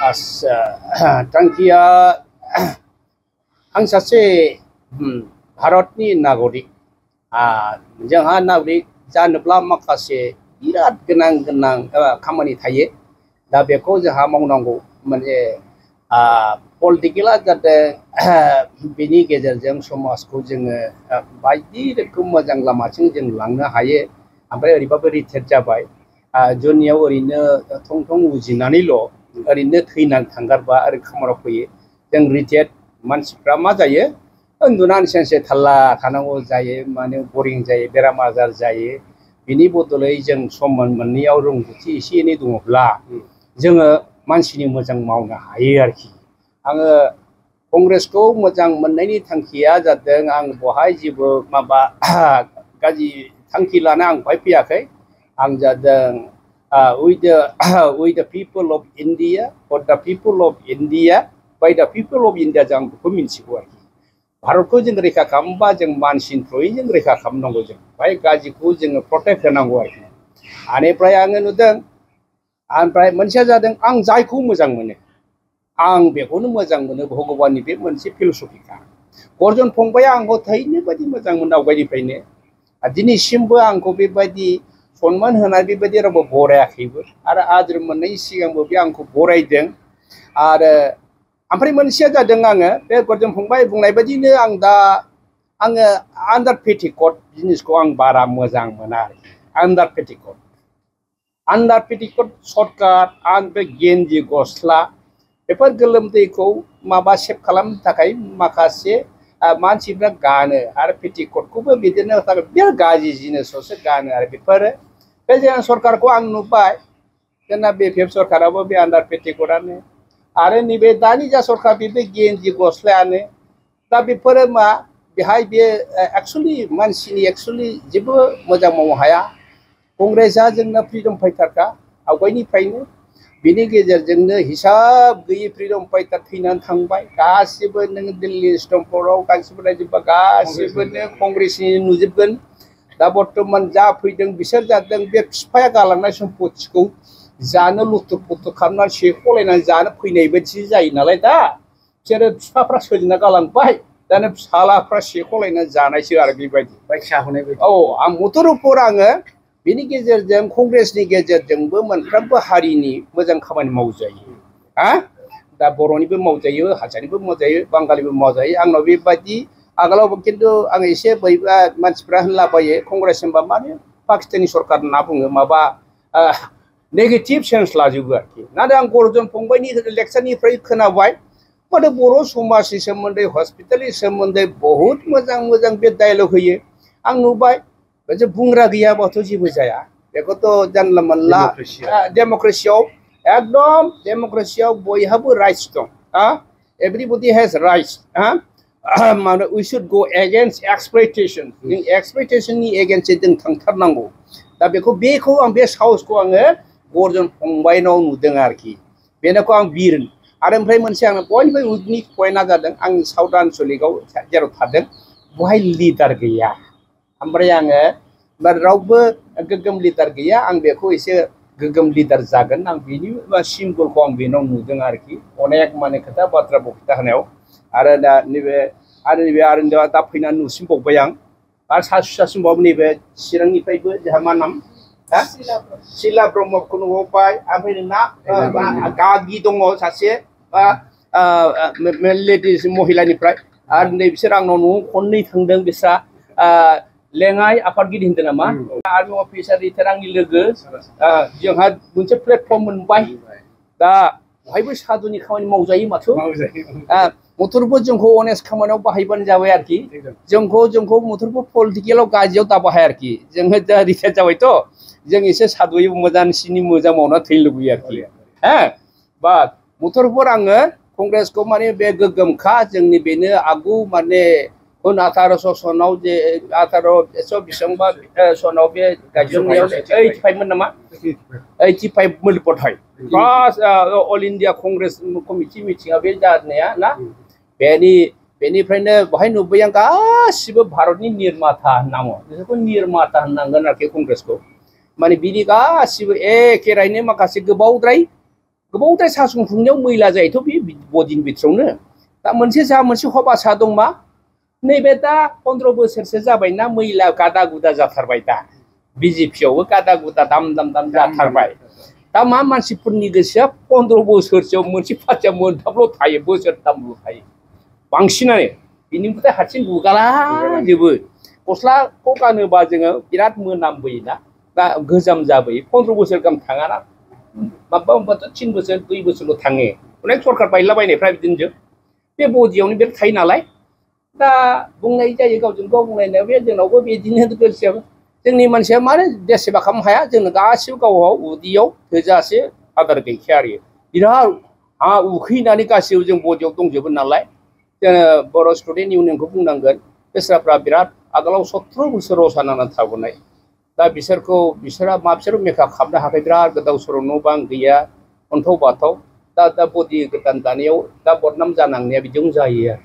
आस्सा थांखिया आं सासे भारतनि नागरिक जोंहा नागरिक जानोब्ला माखासे बिराद गोनां खामानि थायो दा बेखौ जोंहा मावनांगौ माने पलिटिकेला जाते बेनि गेजेरजों समाजखौ जोङो बायदि रोखोम मोजां लामाथिं जों लांनो हायो ओमफ्राय ओरैबाबो रिटायार जाबाय जुनियाव ओरैनो थं थं उजिनानैल' ओरैनो थैनानै थांगारबा आरो खामानियाव फैयो जों रिटायार्ड मानसिफ्रा मा जायो उन्दुनानै सेनसे थाल्ला थानांगौ जायो माने बरिं जायो बेराम आजार जायो बिनि बदलै जों सम मोननैयाव रोंगौथि एसे एनै दङब्ला जोङो मानसिनि मोजां मावनो हायो आरोखि आङो कंग्रेसखौ मोजां मोननायनि थांखिया जादों आं बहाय जेबो माबा गाज्रि थांखि लाना आं बहाय फैयाखै आं जादों with the people of India for the people of India by the people of India जों बेखौ मिन्थिगौ आरोखि भारतखौ जों रैखा खालामबा जों मानसिनि थ्रुयै जों रैखा खालामनांगौ जों बाय गाज्रिखौ जोङो प्रटेक्ट होनांगौ आरोखि बेनिफ्राय आङो नुदों ओमफ्राय मोनसेया जादों आं जायखौ मोजां मोनो आं बेखौनो मोजां मोनो भगबाननि बे मोनसे फिलसफिखा अर्जुन फंबाया आंखौ थैनो बायदि मोजां मोनो आवगायनिफ्रायनो दिनैसिमबो आंखौ बेबायदि सनमान होनाय बेबायदि रावबो बरायाखैबो आरो आद्र मोननायनि सिगांबो बे आंखौ बरायदों आरो ओमफ्राय मोनसेया जादों आङो बे अर्जुन फंबाय बुंनाय बायदिनो आं दा आङो आन्डार पेटिकट जिनिसखौ आं बारा मोजां मोना आन्डार पेटिकट सर्टकाट आरो बे गेन्जि गस्ला बेफोर गोलोमदैखौ माबा सेभ खालामनो थाखाय माखासे मानसिफ्रा गानो आरो पेटिकटखौबो बिदिनो बिराद गाज्रि जिनिसखौसो गानो आरो बेफोरो बे जों सरकारखौ आं नुबाय जोंना BPF सरकाराबो बे आन्डार पेटिकटआनो आरो नैबे दानि जा सरकार बे गेन्जि गस्लायानो दा बेफोरो मा बेहाय बे एक्सुवेलि मानसिनि एक्सुवेलि जेबो मोजां मावनो हाया कंग्रेसआ जोंना फ्रिडम फाइटारखा आवगायनिफ्रायनो बिनि गेजेरजोंनो हिसाब गैयै फ्रिडम फाइटार थैनानै थांबाय गासिबो नों दिल्ली स्टमफोराव गासिबो नायजोबबा गासिबोनो कंग्रेसनि नुजोबगोन दा बर्तमान जा फैदों बिसोर जादों बे बिफाया गालांनाय सम्पतिखौ जानो लुथुर पुथुर खालामनानै सेख'लायनानै जानो फैनाय बायदि जायो नालाय दा बिसोरो बिफाफ्रा सोरजिना गालांबाय दानो फिसालाफ्रा सेख'लायनानै जानायसो आरो बेबायदि औ आं मथ'रफोर आङो बेनि गेजेरजों कंग्रेसनि गेजेरजोंबो मोनफ्रोमबो हारिनि मोजां खामानि मावजायो दा बर'निबो मावजायो हारसानिबो मावजायो बांगालिबो मावजायो आंनाव बेबायदि आगोलाव खिन्थु आं एसे बैबा मानसिफ्रा होनलाबायो कंग्रेस होनबा माने पाकिस्तानी सरकार होनना बुङो माबा नेगेटिभ सेन्स लाजोबो आरोखि नाथाय आं अर्जुन फंबायनि लेक्सारनिफ्राय खोनाबाय माथो बर' समाजनि सोमोन्दै हस्पिटालनि सोमोन्दै बहुद मोजां मोजां बे डायलग होयो आं नुबाय जे बुंग्रा गैयाबाथ' जेबो जाया बेखौथ' जानला मोनला डेम'क्रेसियाव एकदम डेम'क्रेसियाव बयहाबो राइट्स दं एभरिबडि हेज राइट्स माने वी शुड गो एगेन्स्ट एक्सप्लयटेशन जों एक्सप्लयटेशननि एगेन्स्टै जों थांथारनांगौ दा बेखौ आं बे साहसखौ आङो अर्जुन फंबायनाव नुदों आरोखि बेनोखौ आं बिर आरो ओमफ्राय मोनसे आं बयनिफ्राय उइकनिक पइन्टआ जादों आं साउथ आन्चलिकआव जेराव थादों बहाय लिडार गैया ओमफ्राय आङो रावबो गोग्गोम लिडार गैया आं बेखौ एसे गोग्गोम लिडार जागोन आं बिनि सिम्बलखौ आं बेनाव नुदों आरोखि अनेक माने खोथा बाथ्रा बक्ता होनायाव आरो दा नैबे दा फैनानै नुसिनबावबाय आं आरो सासेबाबो नैबे चिरांनिफ्रायबो जोंहा मा नाम सिला ब्रह्मखौ नुबाय ओमफ्राय नोंना गागि दङ सासे लेडिस महिलानिफ्राय आरो नै बिसोर आंनाव न'आव खननै थांदों बिस्रा लेङाइ आफादगिरि होनदों नामा आर्मि अफिसार रिटायार आंनि लोगो जोंहा मोनसे प्लेटफर्म मोनबाय दा बहायबो साधुनि खामानि मावजायो माथो मथरबो जोंखौ अनेस्ट खामानियाव बाहायबानो जाबाय आरोखि जोंखौ मथरबो पलिटिकेलाव गाज्रियाव दा बाहाय आरोखि जोङो दा रिटायार जाबायथ' जों एसे साधुयै मोजांसिनि मोजां मावना थैनो लुबैयो आरोखि बा मथरफोर आङो कंग्रेसखौ माने बे गोग्गोमखा जोंनि बेनो आगु माने 1800 सनाव जे 1800 बेसेबांबा सनाव बे गायसननायाव 85 मोन नामा 85 मोनबथाय first all India Congress committee मिटिंआ बे जानाया ना बेनिफ्रायनो बहाय नुबाय आं गासिबो भारतनि निर्माता होननांगौ बिसोरखौ निर्माता होननांगोन आरोखि कंग्रेसखौ माने बिनि गासिबो एखेरायैनो माखासे गोबावद्राय सासन खुंनायाव मैला जायोथ' बे बडिनि बिथोरावनो दा मोनसे हबासा दं मा नैबे दा 15 बोसोरसो जाबायना मैला गादा गुदा जाथारबाय दा बिजेपियावबो गादा गुदा दाम जाथारबाय दा मा मानसिफोरनि गोसोआ 15 बोसोरसोआव मोनसे पार्टिया मोनथामल' थायो बोसोरथामल' थायो बांसिनानो बिनिफ्राय हारसिं गुगालाजोबो गस्लाखौ गानोबा जोङो बिराद मोनामबोयोना दा गोजाम जाबोयो 15 बोसोर गाहाम थाङाना माबा 3 बोसोर 2 बोसोरल' थाङो अनेक सरकार बायलाबायनायफ्रा बिदिनो जों बे बडियावनो बिराद थायो नालाय दा बुंनाय जायो गावजों गाव बुंलायनायाव बे जोंनावबो बिदिनो गोसोआव जोंनि मानसिया मानो देश सेवा खालामनो हाया जोंनो गासिबो गावबाव उदैयाव थोजासे आदार गैखाया आरो बिराद उखैनानै गासिबो जों बडियाव दंजोबो नालाय जोङो बर' स्टुडेन्ट इउनियनखौ बुंनांगोन बेस्राफ्रा बिराद आगोलाव 17 बोसोर रसा नांनानै थाबोनाय दा बिसोरा बिसोर मेकआप खालामनो हायाखै बिराद गोदाव सोराव न' बां गैया अन्थाव बाथाव दा बडि गोदान दानायाव दा बदनाम जानांनाया बिदियावनो जायो आरो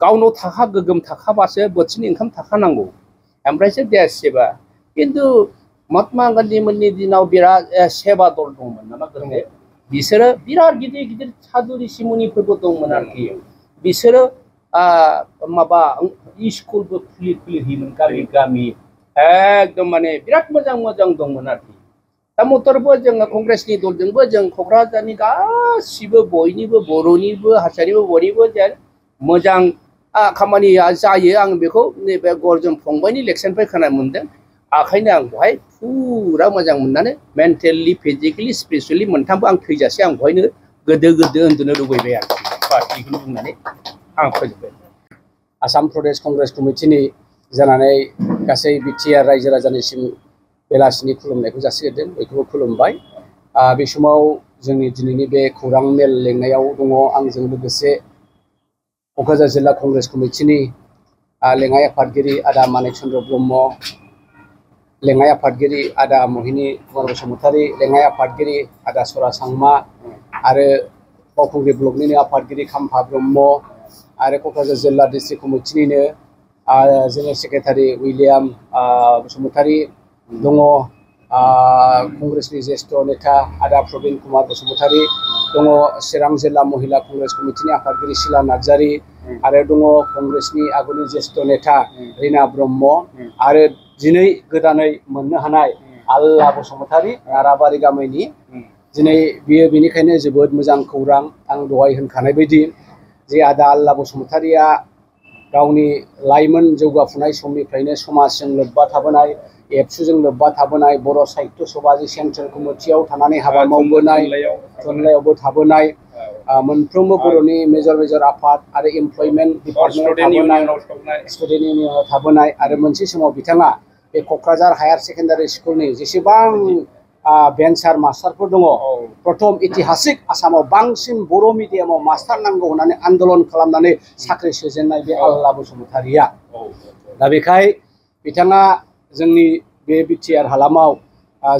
गावनाव थाखा गोगोम थाखाबासो बोथिनै ओंखाम थाखानांगौ ओमफ्रायसो देश सेवा खिन्थु महात्मा गान्धी मोननि दिनाव बिराद सेवा दल दंमोन नामा गोदो बिसोरो बिराद गिदिर साधु ऋषिमुनिफोरबो दंमोन आरोखि बिसोरो माबा स्कुलबो खुलि होयोमोन गामि एकदम माने बिराद मोजां दंमोन आरोखि दा मथरबो जोङो कंग्रेसनि दलजोंबो जों क'क्राझारनि गासिबो बयनिबो बर'निबो हारसानिबो बयनिबो जेन मोजां खामानिया जायो आं बेखौ नैबे गर्जन फंबायनि इलेक्सननिफ्राय खोनानो मोन्दों ओंखायनो आं बेवहाय फुरा मोजां मोननानै मेन्टेलि फिजिकेलि स्पिरिचुवेलि मोनथामबो आं थैजासे आं बेवहायनो गोदो उन्दुनो लुबैबाय आरोखि बेखौनो बुंनानै आं फोजोबबाय आसाम प्रदेश कंग्रेस कमिटिनि जानानै गासै बिटिआर रायजो राजानिसिम बेलासिनि खुलुमनायखौ जासिहरदों बयखौबो खुलुमबाय बे समाव जोंनि दिनैनि बे खौरां मेल लेंनायाव दङ आंजों लोगोसे क'क्राझार जिल्ला कंग्रेस कमिटिनि लेङाइ आफादगिरि आदा मानिक चन्द्र ब्रह्म लेङाइ आफादगिरि आदा महिनी कुमार बसुमतारी लेङाइ आफादगिरि आदा सरा सांमा आरो बावखुंग्रि ब्लकनिनो आफादगिरि खाम्फा ब्रह्म आरो क'क्राझार जिल्ला डिस्ट्रिक्ट कमिटिनिनो जेनेरेल सेक्रेटारि उइलियाम बसुमतारी दङ कंग्रेसनि ज्येष्ठ नेता आदा प्रबिन कुमार बसुमतारी दङ चिरां जिल्ला महिला कंग्रेस कमिटिनि आफादगिरि शीला नार्जारी आरो दङ कंग्रेसनि आगुनि ज्येष्ठ नेता रिना ब्रह्म आरो दिनै गोदानै मोननो हानाय आल्ला बसुमतारी नाराबारि गामिनि दिनै बियो बेनिखायनो जोबोद मोजां खौरां आं दहाय होनखानाय बायदि जे आदा आल्ला बसुमतारीया गावनि लाइमोन जौगाफुनाय समनिफ्रायनो समाजजों लोब्बा थाबोनाय एबसुजों लोब्बा थाबोनाय बर' साहित्य सभानि सेन्ट्रेल कमिटियाव थानानै हाबा मावबोनाय थुनलाइयावबो थाबोनाय मोनफ्रोमबो बर'नि मेजर आफाद आरो एमप्लयमेन्ट डिपार्टमेन्टआव थाबोनाय स्टुडेन्ट इउनियनाव थाबोनाय आरो मोनसे समाव बिथाङा बे क'क्राझार हायार सेकेन्डारि स्कुलनि जेसेबां भेन्सार मास्टारफोर दङ प्रथम इतिहासिक आसामाव बांसिन बर' मिडियामाव मास्टार नांगौ होननानै आन्दलन खालामनानै साख्रि सोजेननाय बे आल्ला बसुमतारीया दा बेखाय बिथाङा जोंनि बे बिटिआर हालामाव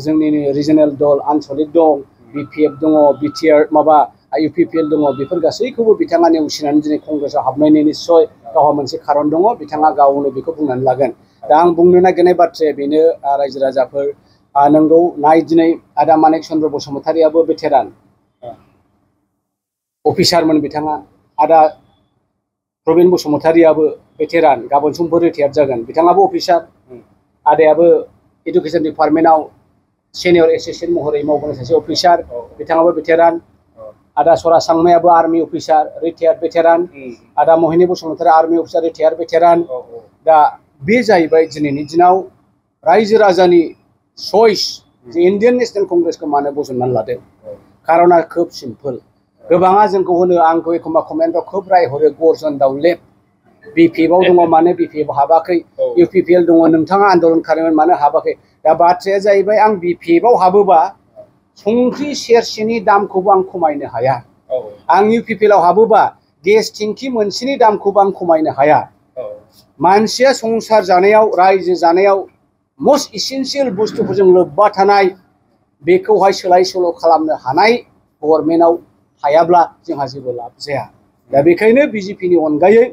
जोंनि रिजनेल दल आनसलिक दं बिपिएफ दङ बिटिआर माबा इउपिपिएल दङ बेफोर गासैखौबो बिथाङा नेवसिनानै दिनै कंग्रेसआव हाबनायनि निस्सय गावहा मोनसे खारन दङ बिथाङा गावनो बेखौ बुंनानै लागोन दा आं बुंनो नागिरनाय बाथ्राया बेनो रायजो राजाफोर नंगौ नाय दिनै आदा मानिक चन्द्र बसुमतारीयाबो भेटेरान अफिसारमोन बिथाङा आदा प्रबिन बसुमतारीयाबो भेटेरान गाबोन समफोर रिटायार्ड जागोन बिथाङाबो अफिसार आदायाबो एडुकेसन डिपार्टमेन्टआव सिनियर एसिस्टेन्ट महरै मावबोनाय सासे अफिसार बिथाङाबो भेटेरान आदा सरा सांमायाबो आर्मि अफिसार रिटायार्ड भेटेरान आदा महिनी बसुमतारी आर्मि अफिसार रिटायार्ड भेटेरान दा बे जाहैबाय दिनैनि दिनाव रायजो राजानि चइस जे इन्डियान नेशनेल कंग्रेसखौ मानो बजबनानै लादों खारना खोब सिम्पोल गोबाङा जोंखौ होनो आंखौ एखमबा कमेन्टआव खोब रायहरो गर्जन दाउलेब बिपिएफआव दङ मानो बिपिएफआव हाबाखै इउपिपिएल दङ नोंथाङा आन्दलन खालामोन मानो हाबाखै दा बाथ्राया जाहैबाय आं बिपिएफआव हाबोबा संख्रि सेरसेनि दामखौबो आं खमायनो हाया आं इउपिपिएलआव हाबोबा गेस टेंकि मोनसेनि दामखौबो आं खमायनो हाया मानसिया संसार जानायाव रायजो जानायाव मस्ट इसेन्सियेल बुस्थुफोरजों लोब्बा थानाय बेखौहाय सोलाय सोल' खालामनो हानाय गभर्नमेन्टआव थायाब्ला जोंहा जेबो लाब जाया दा बेखायनो बिजेपिनि अनगायै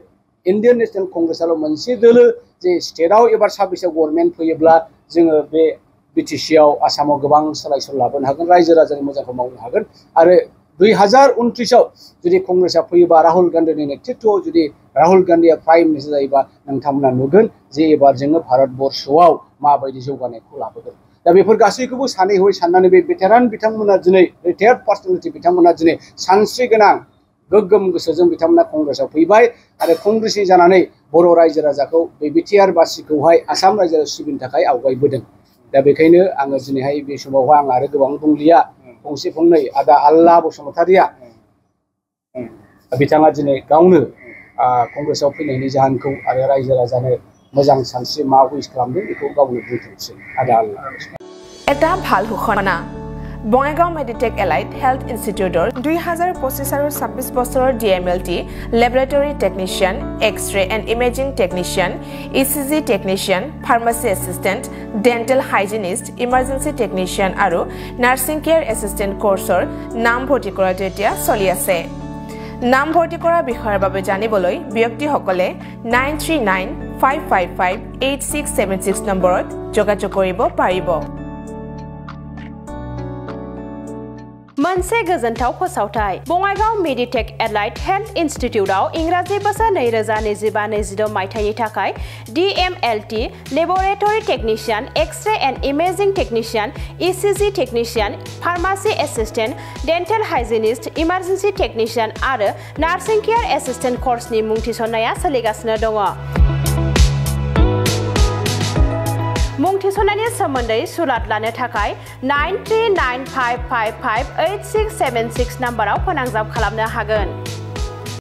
इन्डियान नेशनेल कंग्रेसआल' मोनसे दोलो जे स्टेटआव एबार 26आव गभर्नमेन्ट फैयोब्ला जोङो बे बिटिसिआव आसामाव गोबां सोलाय सोल' लाबोनो हागोन रायजो राजानि मोजांखौ मावनो हागोन आरो 2029आव जुदि कंग्रेसआ फैयोबा राहुल गान्धीनि नेतृत्वआव जुदि राहुल गान्धीया प्राइम मिनिस्टार जायोबा नोंथांमोना नुगोन जे एबार जोङो भारतबर्षआव माबायदि जौगानायखौ लाबोगोन दा बेफोर गासैखौबो सानै हयै साननानै बे भेटेरान बिथांमोना दिनै रिटायार्ड पार्सनेलिटि बिथांमोना दिनै सानस्रि गोनां गोग्गोम गोसोजों बिथांमोना कंग्रेसआव फैबाय आरो कंग्रेसनि जानानै बर' रायजो राजाखौ बे बिटिआर बासिखौहाय आसाम रायजो सिबिनो थाखाय आवगायबोदों दा बेखायनो आङो दिनैहाय बे समावहाय आं आरो गोबां बुंलिया फंसे फंनै आदा आल्ला बसुमतारिया बिथाङा दिनै गावनो कंग्रेसआव फैनायनि जाहोनखौ आरो रायजो राजानो मोजां सानस्रि मा उइस खालामदों बेखौ गावनो बुंथोंसै आदा आल्ला এটা ভাল ঘোষণা বঙাইগাঁও মেডিটেক এলাইট হেল্থ ইনষ্টিটিউটৰ 2025 আৰু 26 বছৰৰ DMLT laboratory technician X-ray and imaging technician ECG technician pharmacy assistant dental hygienist emergency technician আৰু নাৰ্ছিং কেয়াৰ এছিষ্টেণ্ট কোৰ্চৰ নাম ভৰ্তি কৰাটো এতিয়া চলি আছে নাম ভৰ্তি কৰা বিষয়ৰ বাবে জানিবলৈ ব্যক্তিসকলে 9395558676 নম্বৰত যোগাযোগ কৰিব পাৰিব मोनसे गोजोनथाव फोसावथाय बङाइगाव मेडिटेक एलाइट हेल्थ इन्स्टिट्यूटआव इंराजि बोसोर 2025-26 मायथाइनि थाखाय DMLT laboratory technician X-ray and imaging technician ECG technician pharmacy assistant dental hygienist emergency technician आरो नार्सिं केयार एसिस्टेंट कोर्सनि मुं थिसननाया सोलिगासिनो दङ मुं थिसननायनि सोमोन्दै सुलाद लानो थाखाय 9395558676 नाम्बाराव फोनांजाब खालामनो हागोन।